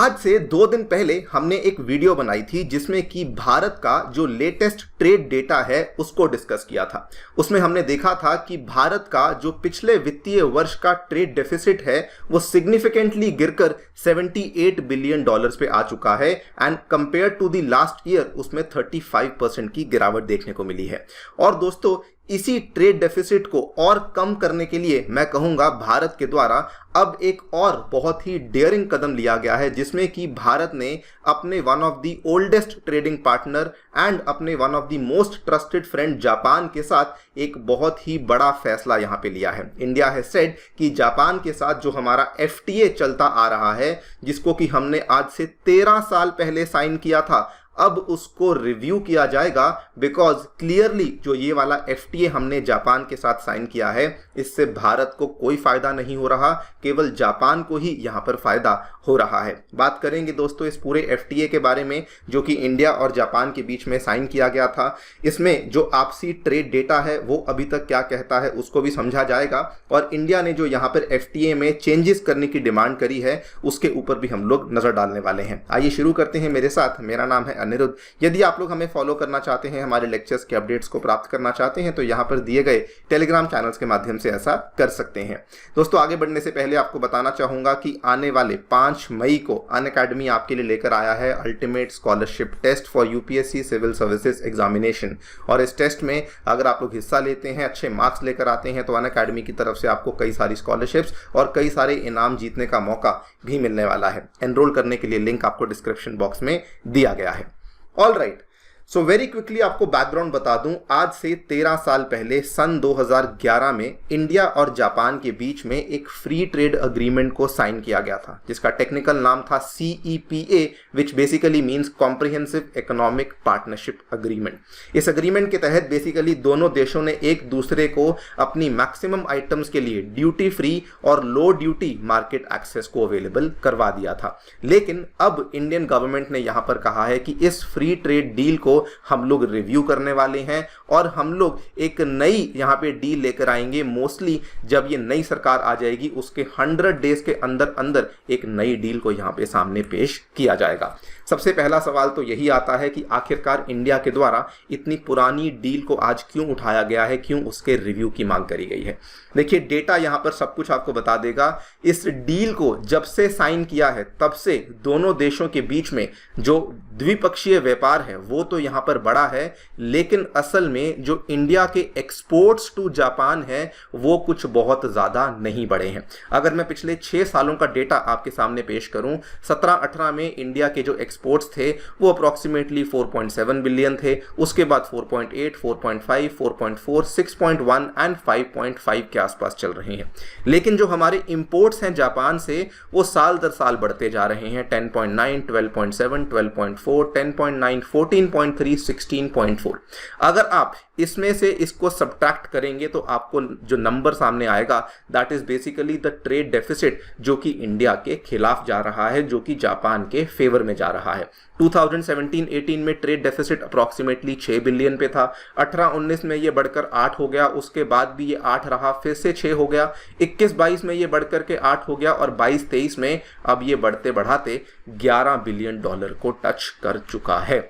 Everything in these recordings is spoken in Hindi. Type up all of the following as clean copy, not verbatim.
आज से 2 दिन पहले हमने एक वीडियो बनाई थी जिसमें कि भारत का जो लेटेस्ट ट्रेड डेटा है उसको डिस्कस किया था। उसमें हमने देखा था कि भारत का जो पिछले वित्तीय वर्ष का ट्रेड डेफिसिट है वो सिग्निफिकेंटली गिरकर $78 बिलियन पे आ चुका है and compare to the last year उसमें 35% की गिरावट देखने को मिली है। और दोस्तों इसी ट्रेड डेफिसिट को और कम करने के लिए मैं कहूंगा भारत के द्वारा अब एक और बहुत ही डेयरिंग कदम लिया गया है, जिसमें कि भारत ने अपने one of the oldest trading partner and अपने one of the most trusted friend Japan के साथ एक बहुत ही बड़ा फैसला यहां पे लिया है। इंडिया हैज सेड कि जापान के साथ जो हमारा FTA चलता आ रहा है, जिसको कि हमने आज से 13 साल पहले साइन किया था, अब उसको रिव्यू किया जाएगा बिकॉज क्लियरली जो ये वाला FTA हमने जापान के साथ साइन किया है इससे भारत को कोई फायदा नहीं हो रहा, केवल जापान को ही यहां पर फायदा हो रहा है। बात करेंगे दोस्तों इस पूरे FTA के बारे में जो कि इंडिया और जापान के बीच में साइन किया गया था। इसमें जो आपसी ट्रेड डेटा है वो अभी तक क्या कहता है उसको भी समझा जाएगा, और इंडिया ने जो यहाँ पर FTA में चेंजेस करने की डिमांड करी है उसके ऊपर भी हम लोग नजर डालने वाले हैं। आइए शुरू करते हैं मेरे साथ। मेरा नाम है अनिरुद्ध। यदि आप लोग हमें फॉलो करना चाहते हैं, हमारे लेक्चर्स के अपडेट्स को प्राप्त करना चाहते हैं तो यहां पर दिए गए टेलीग्राम चैनल्स के माध्यम से ऐसा कर सकते हैं। दोस्तों आगे बढ़ने से पहले आपको बताना चाहूंगा कि आने वाले 5 मई को अनअकैडमी आपके लिए लेकर आया है ultimate scholarship test for UPSC civil services examination. और इस टेस्ट में अगर आप लोग हिस्सा लेते हैं, अच्छे मार्क्स लेकर आते हैं तो अनअकैडमी की तरफ से आपको कई सारी स्कॉलरशिप्स और कई सारे इनाम जीतने का मौका भी मिलने वाला है। एनरोल करने के लिए लिंक आपको डिस्क्रिप्शन बॉक्स में दिया गया है। All right, so very quickly आपको बैकग्राउंड बता दूं। आज से 13 साल पहले सन 2011 में इंडिया और जापान के बीच में एक फ्री ट्रेड अग्रीमेंट को साइन किया गया था जिसका टेक्निकल नाम था CEPA, which basically means comprehensive economic partnership agreement. इस अग्रीमेंट के तहत बेसिकली दोनों देशों ने एक दूसरे को अपनी मैक्सिमम आइटम्स के लिए ड्यूटी फ्री और लो ड्यूटी मार्केट एक्सेस को अवेलेबल करवा दिया था। लेकिन अब इंडियन गवर्नमेंट ने यहां पर कहा है कि इस फ्री ट्रेड डील को हम लोग रिव्यू करने वाले हैं और हम लोग एक नई यहां पे डील लेकर आएंगे। मोस्टली जब ये नई सरकार आ जाएगी उसके 100 डेज के अंदर अंदर एक नई डील को यहां पे सामने पेश किया जाएगा। सबसे पहला सवाल तो यही आता है कि आखिरकार इंडिया के द्वारा इतनी पुरानी डील को आज क्यों उठाया गया है, क्यों उसके रिव्यू की मांग करी गई है। देखिए डेटा यहां पर सब कुछ आपको बता देगा। इस डील को जब से साइन किया है तब से दोनों देशों के बीच में जो द्विपक्षीय व्यापार है वो तो यहां पर बढ़ा है, लेकिन असल में जो इंडिया के एक्सपोर्ट्स टू जापान है वो कुछ बहुत ज्यादा नहीं बढ़े हैं। अगर मैं पिछले 6 सालों का डेटा आपके सामने पेश करूं, 17-18 में इंडिया के जो एक्सपोर्ट्स थे वो अप्रोक्सीमेटली 4.7 बिलियन थे, उसके बाद 4.8, 4.5, 4.4, 6.1 एंड 5.5 के आसपास चल रहे हैं। लेकिन जो हमारे इंपोर्ट्स हैं जापान से वो साल दर साल बढ़ते जा रहे हैं। 10.9, 12.7, 12.4, 10.9, 14.3, 16.4। अगर आप इसमें से इसको सब्ट्रैक्ट करेंगे तो आपको जो नंबर सामने आएगा that is basically the trade deficit जो कि इंडिया के खिलाफ जा रहा है, जो कि जापान के फेवर में जा रहा है। 2017-18 में ट्रेड डेफिसिट अप्रोक्सीमेटली 6 बिलियन पे था। 18-19 में ये बढ़कर 8 हो गया, उसके बाद भी ये 8 रहा, फिर से 6 हो गया। 21-22 में ये बढ़कर के 8 हो गया और 22-23 में अब ये बढ़ते बढ़ाते $11 बिलियन को टच कर चुका है।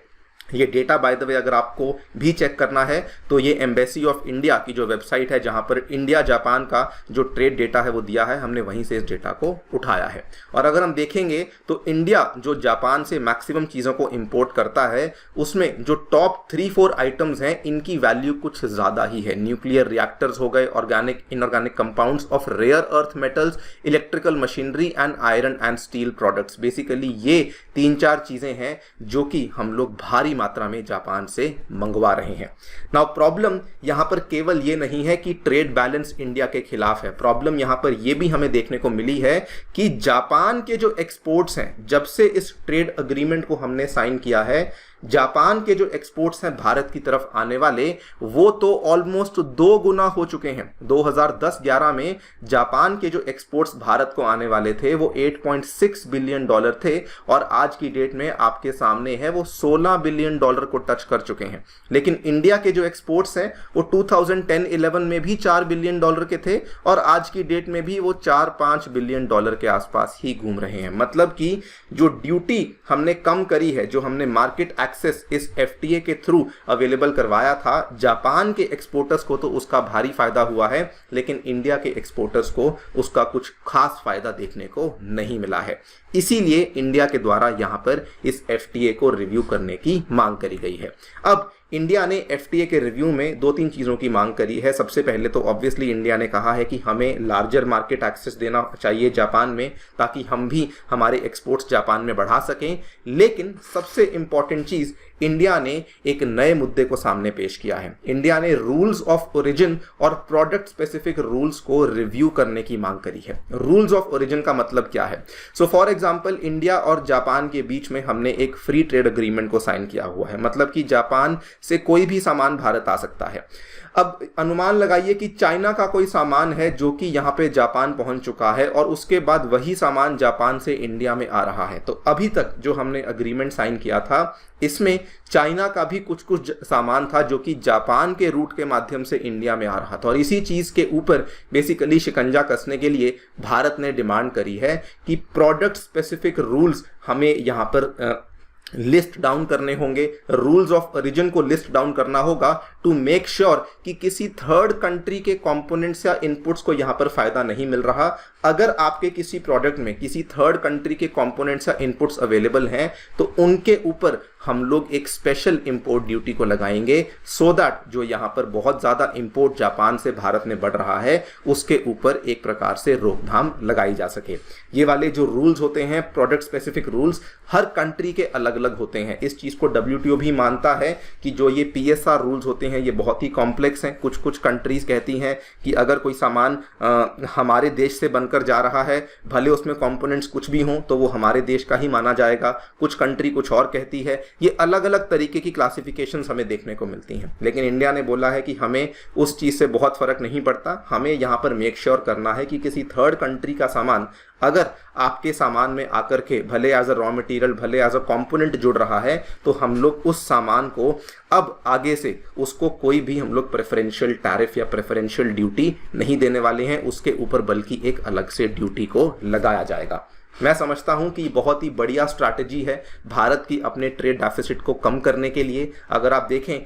ये डेटा बाय द वे अगर आपको भी चेक करना है तो ये एम्बेसी ऑफ इंडिया की जो वेबसाइट है जहां पर इंडिया जापान का जो ट्रेड डेटा है वो दिया है, हमने वहीं से इस डेटा को उठाया है। और अगर हम देखेंगे तो इंडिया जो जापान से मैक्सिमम चीज़ों को इंपोर्ट करता है उसमें जो टॉप 3-4 आइटम्स हैं इनकी वैल्यू कुछ ज़्यादा ही है। न्यूक्लियर रिएक्टर्स हो गए, organic inorganic compounds of rare earth metals, electrical machinery and iron and steel products. Basically ये 3-4 चीज़ें हैं जो कि हम लोग भारी मात्रा में जापान से मंगवा रहे हैं। नाउ प्रॉब्लम यहां पर केवल ये नहीं है कि ट्रेड बैलेंस इंडिया के खिलाफ है, प्रॉब्लम यहां पर यह भी हमें देखने को मिली है कि जापान के जो एक्सपोर्ट्स हैं, जब से इस ट्रेड अग्रीमेंट को हमने साइन किया है, जापान के जो एक्सपोर्ट्स हैं भारत की तरफ आने वाले वो तो ऑलमोस्ट 2 गुना हो चुके हैं। 2010-11 में जापान के जो एक्सपोर्ट्स भारत को आने वाले थे वो $8.6 बिलियन थे और आज की डेट में आपके सामने है वो $16 बिलियन बिलियन डॉलर को टच कर चुके हैं। लेकिन इंडिया के जो एक्सपोर्ट्स हैं वो 2010-11 में भी 4 बिलियन डॉलर के थे और आज की डेट में भी वो 4-5 बिलियन डॉलर के आसपास ही घूम रहे हैं। मतलब कि जो ड्यूटी हमने कम करी है, जो हमने मार्केट एक्सेस इस एफटीए के थ्रू अवेलेबल करवाया था, जापान के एक्सपोर्टर्स को तो उसका भारी फायदा हुआ है, लेकिन इंडिया के एक्सपोर्टर्स को उसका कुछ खास फायदा देखने को नहीं मिला है। इसीलिए इंडिया के द्वारा यहां पर इस एफटीए को रिव्यू करने की मांग करी गई है। अब इंडिया ने एफटीए के रिव्यू में 2-3 चीज़ों की मांग करी है। सबसे पहले तो ऑब्वियसली इंडिया ने कहा है कि हमें लार्जर मार्केट एक्सेस देना चाहिए जापान में, ताकि हम भी हमारे एक्सपोर्ट्स जापान में बढ़ा सकें। लेकिन सबसे इंपॉर्टेंट चीज़, इंडिया ने एक नए मुद्दे को सामने पेश किया है। इंडिया ने रूल्स ऑफ ओरिजिन और प्रोडक्ट स्पेसिफिक रूल्स को रिव्यू करने की मांग करी है। रूल्स ऑफ ओरिजिन का मतलब क्या है? सो फॉर एग्जांपल, इंडिया और जापान के बीच में हमने एक फ्री ट्रेड एग्रीमेंट को साइन किया हुआ है। मतलब कि जापान से कोई भी सामान भारत आ सकता है। अब अनुमान लगाइए कि चाइना का कोई सामान है जो कि यहाँ पे जापान पहुंच चुका है और उसके बाद वही सामान जापान से इंडिया में आ रहा है। तो अभी तक जो हमने अग्रीमेंट साइन किया था, इसमें चाइना का भी कुछ कुछ सामान था जो कि जापान के रूट के माध्यम से इंडिया में आ रहा था। और इसी चीज़ के ऊपर बेसिकली शिकंजा कसने के लिए भारत ने डिमांड करी है कि प्रोडक्ट स्पेसिफिक रूल्स हमें यहाँ पर लिस्ट डाउन करने होंगे, रूल्स ऑफ ओरिजिन को लिस्ट डाउन करना होगा टू मेक श्योर कि किसी थर्ड कंट्री के कंपोनेंट्स या इनपुट्स को यहां पर फायदा नहीं मिल रहा। अगर आपके किसी प्रोडक्ट में किसी थर्ड कंट्री के कंपोनेंट्स या इनपुट्स अवेलेबल हैं तो उनके ऊपर हम लोग एक स्पेशल इंपोर्ट ड्यूटी को लगाएंगे, सो दैट जो यहाँ पर बहुत ज़्यादा इंपोर्ट जापान से भारत में बढ़ रहा है उसके ऊपर एक प्रकार से रोकथाम लगाई जा सके। ये वाले जो रूल्स होते हैं, प्रोडक्ट स्पेसिफिक रूल्स, हर कंट्री के अलग अलग होते हैं। इस चीज़ को WTO भी मानता है कि जो ये PSR रूल्स होते हैं ये बहुत ही कॉम्प्लेक्स हैं। कुछ कुछ कंट्रीज कहती हैं कि अगर कोई सामान हमारे देश से बनकर जा रहा है, भले उसमें कंपोनेंट्स कुछ भी हों, तो वो हमारे देश का ही माना जाएगा। कुछ कंट्री कुछ और कहती है। ये अलग अलग तरीके की क्लासिफिकेशंस हमें देखने को मिलती हैं। लेकिन इंडिया ने बोला है कि हमें उस चीज़ से बहुत फर्क नहीं पड़ता, हमें यहाँ पर मेक श्योर करना है कि किसी थर्ड कंट्री का सामान अगर आपके सामान में आकर के भले एज अ रॉ मटेरियल, भले एज अ कंपोनेंट जुड़ रहा है, तो हम लोग उस सामान को अब आगे से उसको कोई भी हम लोग प्रेफरेंशियल टैरिफ या प्रेफरेंशियल ड्यूटी नहीं देने वाले हैं उसके ऊपर, बल्कि एक अलग से ड्यूटी को लगाया जाएगा। मैं समझता हूं कि बहुत ही बढ़िया स्ट्रैटेजी है भारत की अपने ट्रेड डेफिसिट को कम करने के लिए। अगर आप देखें,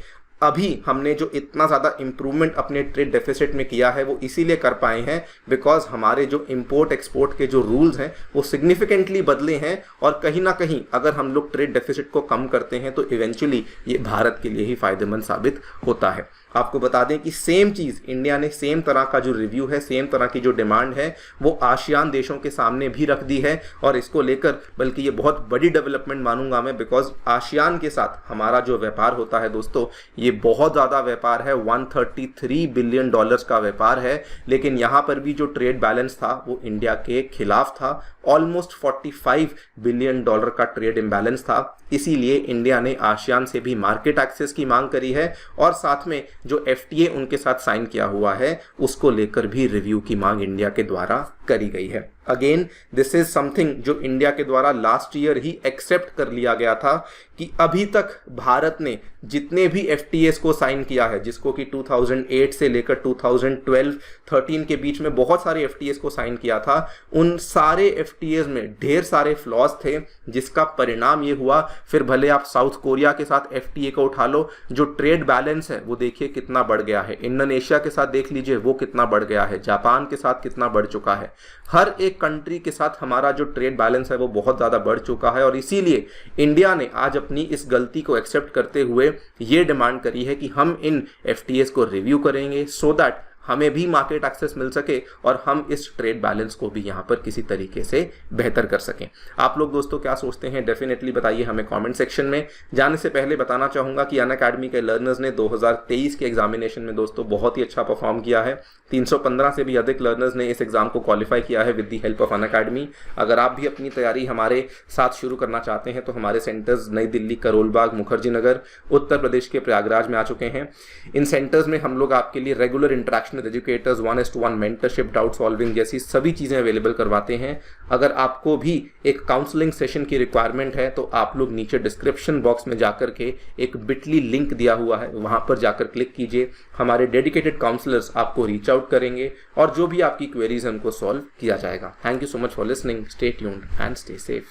अभी हमने जो इतना ज़्यादा इम्प्रूवमेंट अपने ट्रेड डेफिसिट में किया है वो इसीलिए कर पाए हैं बिकॉज हमारे जो इंपोर्ट एक्सपोर्ट के जो रूल्स हैं वो सिग्निफिकेंटली बदले हैं। और कहीं ना कहीं अगर हम लोग ट्रेड डेफिसिट को कम करते हैं तो इवेंचुअली ये भारत के लिए ही फायदेमंद साबित होता है। आपको बता दें कि सेम चीज़ इंडिया ने, सेम तरह का जो रिव्यू है, सेम तरह की जो डिमांड है वो आसियान देशों के सामने भी रख दी है। और इसको लेकर बल्कि ये बहुत बड़ी डेवलपमेंट मानूंगा मैं, बिकॉज आसियान के साथ हमारा जो व्यापार होता है दोस्तों, ये बहुत ज़्यादा व्यापार है। 133 बिलियन डॉलर्स का व्यापार है। लेकिन यहाँ पर भी जो ट्रेड बैलेंस था वो इंडिया के खिलाफ था। ऑलमोस्ट 45 बिलियन डॉलर का ट्रेड इम्बैलेंस था। इसीलिए इंडिया ने आसियान से भी मार्केट एक्सेस की मांग करी है और साथ में जो एफटीए उनके साथ साइन किया हुआ है उसको लेकर भी रिव्यू की मांग इंडिया के द्वारा करी गई है। अगेन दिस इज समथिंग जो इंडिया के द्वारा लास्ट ईयर ही एक्सेप्ट कर लिया गया था कि अभी तक भारत ने जितने भी एफटीएस को साइन किया है, जिसको कि 2008 से लेकर 2012-13 के बीच में बहुत सारे एफटीएस को साइन किया था, उन सारे एफटीएस में ढेर सारे फ्लॉज थे, जिसका परिणाम ये हुआ, फिर भले आप साउथ कोरिया के साथ एफटीए को उठा लो, जो ट्रेड बैलेंस है वो देखिए कितना बढ़ गया है। इंडोनेशिया के साथ देख लीजिए वो कितना बढ़ गया है, जापान के साथ कितना बढ़ चुका है। हर एक कंट्री के साथ हमारा जो ट्रेड बैलेंस है वो बहुत ज़्यादा बढ़ चुका है। और इसीलिए इंडिया ने आज अपनी इस गलती को एक्सेप्ट करते हुए ये डिमांड करी है कि हम इन एफटीएस को रिव्यू करेंगे सो दैट हमें भी मार्केट एक्सेस मिल सके और हम इस ट्रेड बैलेंस को भी यहाँ पर किसी तरीके से बेहतर कर सकें। आप लोग दोस्तों क्या सोचते हैं, डेफिनेटली बताइए हमें कमेंट सेक्शन में। जाने से पहले बताना चाहूँगा कि अनअकैडमी के लर्नर्स ने 2023 के एग्जामिनेशन में दोस्तों बहुत ही अच्छा परफॉर्म किया है। 315 से भी अधिक लर्नर्स ने इस एग्जाम को क्वालिफाई किया है with the help of Unacademy. अगर आप भी अपनी तैयारी हमारे साथ शुरू करना चाहते हैं तो हमारे सेंटर्स नई दिल्ली, करोलबाग, मुखर्जी नगर, उत्तर प्रदेश के प्रयागराज में आ चुके हैं। इन सेंटर्स में हम लोग आपके लिए regular interaction passionate educators, 1:1 mentorship, doubt solving जैसी सभी चीज़ें अवेलेबल करवाते हैं। अगर आपको भी एक काउंसलिंग सेशन की रिक्वायरमेंट है तो आप लोग नीचे डिस्क्रिप्शन बॉक्स में जाकर के एक बिटली लिंक दिया हुआ है, वहाँ पर जाकर क्लिक कीजिए। हमारे डेडिकेटेड काउंसलर्स आपको रीच आउट करेंगे और जो भी आपकी क्वेरीज हैं उनको सॉल्व किया जाएगा। Thank you so much for listening. Stay tuned and stay safe.